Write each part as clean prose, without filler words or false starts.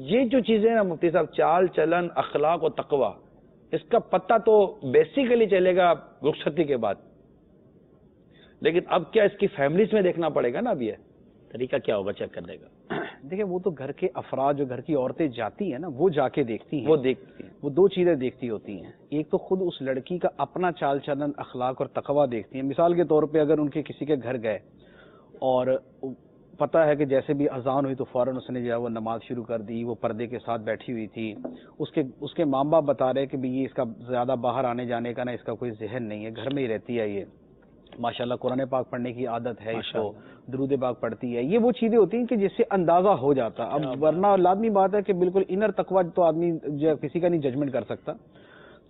یہ جو چیزیں ہیں نا مفتی صاحب، چال چلن، اخلاق و تقوی، اس کا پتہ تو بیسیکلی چلے گا رخصتی کے بعد، لیکن اب کیا اس کی فیملیز میں دیکھنا پڑے گا نا. اب یہ طریقہ کیا ہوگا چیک کرنے کا؟ دیکھیں وہ تو گھر کے افراد، جو گھر کی عورتیں جاتی ہیں نا، وہ جا کے دیکھتی ہیں. وہ دو چیزیں دیکھتی ہوتی ہیں. ایک تو خود اس لڑکی کا اپنا چال چلن، اخلاق اور تقوی دیکھتی ہیں. مثال کے طور پہ اگر ان کے کسی کے گھر گئے اور پتہ ہے کہ جیسے بھی اذان ہوئی تو فوراً اس نے جو ہے وہ نماز شروع کر دی، وہ پردے کے ساتھ بیٹھی ہوئی تھی، اس کے ماں باپ بتا رہے کہ بھی یہ اس کا زیادہ باہر آنے جانے کا نا اس کا کوئی ذہن نہیں ہے، گھر میں ہی رہتی ہے، یہ ماشاءاللہ قرآن پاک پڑھنے کی عادت ہے اس کو، درود پاک پڑھتی ہے. یہ وہ چیزیں ہوتی ہیں کہ جس سے اندازہ ہو جاتا. اب ورنہ لازمی بات ہے کہ بالکل انر تقوی تو آدمی جو کسی کا نہیں ججمنٹ کر سکتا.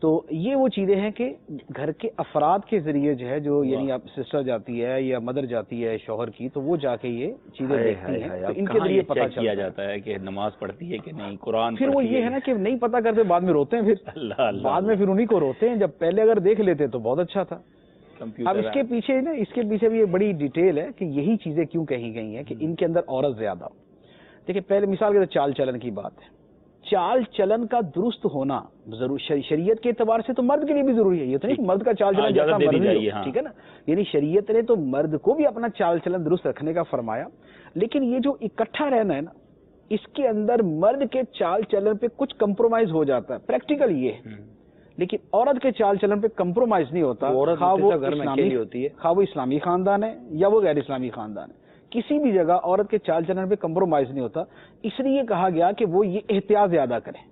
تو یہ وہ چیزیں ہیں کہ گھر کے افراد کے ذریعے جو ہے، جو یعنی اب سسٹر جاتی ہے یا مدر جاتی ہے شوہر کی، تو وہ جا کے یہ چیزیں دیکھتی ہیں. تو ان کے ذریعے پتہ کیا جاتا ہے کہ نماز پڑھتی ہے کہ نہیں، قرآن پھر وہ یہ ہے نا کہ نہیں پتہ کرتے، بعد میں روتے ہیں. پھر بعد میں پھر انہیں کو روتے ہیں. جب پہلے اگر دیکھ لیتے تو بہت اچھا تھا. اب اس کے پیچھے بھی یہ بڑی ڈیٹیل ہے کہ یہی چیزیں کیوں کہی گئی ہیں کہ ان کے اندر عورت زیادہ. دیکھیں پہلے مثال کے چال چلن کی بات ہے. چال چلن کا درست ہونا ضرور شریعت کے اعتبار سے تو مرد کے لیے بھی ضروری ہے. یہ تو نہیں مرد کا چال چلن جیسا مرد ہی ہو، ٹھیک ہے نا. یعنی شریعت نے تو مرد کو بھی اپنا چال چلن درست رکھنے کا فرمایا، لیکن یہ جو اکٹھا رہنا ہے نا، اس کے اندر مرد کے چال چلن پہ کچھ کمپرومائز ہو جاتا ہے. پریکٹیکل یہ ہے. لیکن عورت کے چال چلن پہ کمپرومائز نہیں ہوتا. خواہ وہ اسلامی خاندان ہے یا وہ غیر اسلامی خاندان ہے، کسی بھی جگہ عورت کے چال چلن پہ کمپرومائز نہیں ہوتا. اس لیے کہا گیا کہ وہ یہ احتیاط زیادہ کرے.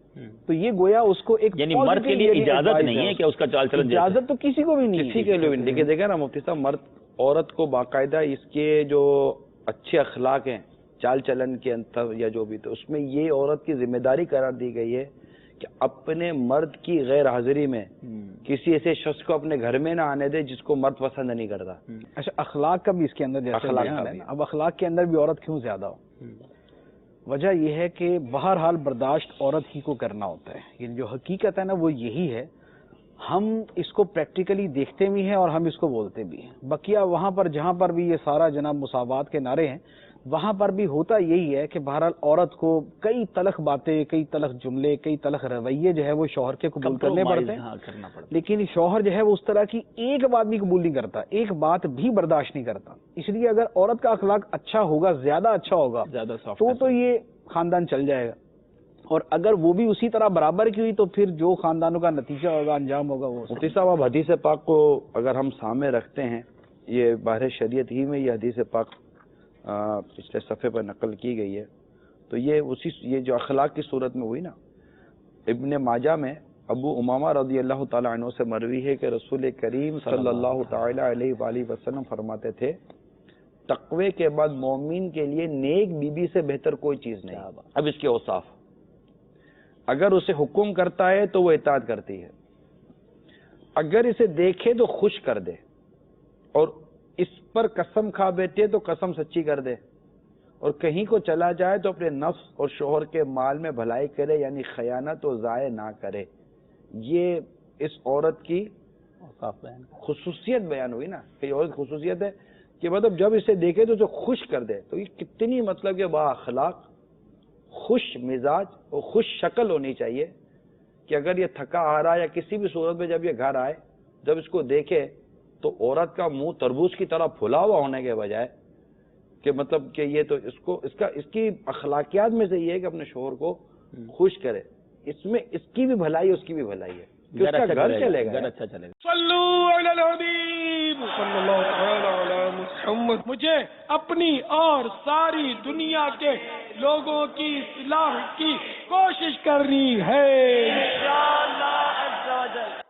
تو یہ گویا اس کو ایک یعنی مرد کے لیے اجازت نہیں ہے کہ اس کا چال چلن، اجازت تو کسی کو بھی نہیں، کسی کے لیے بھی نہیں. دیکھیں نا مفتی صاحب، مرد عورت کو باقاعدہ اس کے جو اچھے اخلاق ہیں چال چلن کے اندر یا جو بھی، تو اس میں یہ عورت کی ذمہ داری قرار دی گئی ہے کہ اپنے مرد کی غیر حاضری میں کسی ایسے شخص کو اپنے گھر میں نہ آنے دے جس کو مرد پسند نہیں کرتا. اچھا اخلاق کا بھی اس کے اندر جیسے بیان ہے. اب اخلاق کے اندر بھی عورت کیوں زیادہ ہو؟ وجہ یہ ہے کہ بہرحال برداشت عورت ہی کو کرنا ہوتا ہے. یعنی جو حقیقت ہے نا وہ یہی ہے. ہم اس کو پریکٹیکلی دیکھتے بھی ہیں اور ہم اس کو بولتے بھی ہیں. بقیہ وہاں پر جہاں پر بھی یہ سارا جناب مساوات کے نعرے ہیں، وہاں پر بھی ہوتا یہی ہے کہ بہرحال عورت کو کئی تلخ باتیں، کئی تلخ جملے، کئی تلخ رویے جو ہے وہ شوہر کے قبول کرنے پڑتے ہیں. لیکن شوہر جو ہے وہ اس طرح کی ایک بات بھی قبول نہیں کرتا، ایک بات بھی برداشت نہیں کرتا. اس لیے اگر عورت کا اخلاق اچھا ہوگا، زیادہ اچھا ہوگا، تو یہ خاندان چل جائے گا. اور اگر وہ بھی اسی طرح برابر کی ہوئی تو پھر جو خاندانوں کا نتیجہ ہوگا، انجام ہوگا، وہ مفتی صاحب اب حدیث پاک کو اگر ہم سامنے رکھتے ہیں، یہ باہر شریعت ہی میں یہ حدیث پاک پچھلے صفحے پر نقل کی گئی ہے، تو یہ جو اخلاق کی صورت میں ہوئی نا، ابن ماجہ میں ابو امامہ رضی اللہ تعالی عنہ سے مروی ہے کہ رسول کریم صلی اللہ تعالی علیہ وآلہ وسلم فرماتے تھے، تقوی کے بعد مومن کے لیے نیک بیوی سے بہتر کوئی چیز نہیں. اب اس کے اوصاف، اگر اسے حکم کرتا ہے تو وہ اطاعت کرتی ہے، اگر اسے دیکھے تو خوش کر دے، اور اس پر قسم کھا بیٹھے تو قسم سچی کر دے، اور کہیں کو چلا جائے تو اپنے نفس اور شوہر کے مال میں بھلائی کرے، یعنی خیانت و ضائع نہ کرے. یہ اس عورت کی خصوصیت بیان ہوئی نا، کہ عورت خصوصیت ہے کہ مطلب جب اسے دیکھے تو خوش کر دے. تو یہ کتنی مطلب کہ با اخلاق، خوش مزاج اور خوش شکل ہونی چاہیے کہ اگر یہ تھکا آ رہا ہے یا کسی بھی صورت میں جب یہ گھر آئے، جب اس کو دیکھے تو عورت کا منہ تربوز کی طرح پھلا ہوا ہونے کے بجائے کہ مطلب کہ یہ تو اس کی اخلاقیات میں سے یہ ہے کہ اپنے شوہر کو خوش کرے. اس میں اس کی بھی بھلائی اس کی بھی بھلائی ہے کہ اس کا گھر چلے گا، گھر اچھا چلے گا. صلو علی الحبیب صلی اللہ تعالی علی محمد. مجھے اپنی اور ساری دنیا کے لوگوں کی اصلاح کی کوشش کرنی ہے انشاءاللہ عز و جل.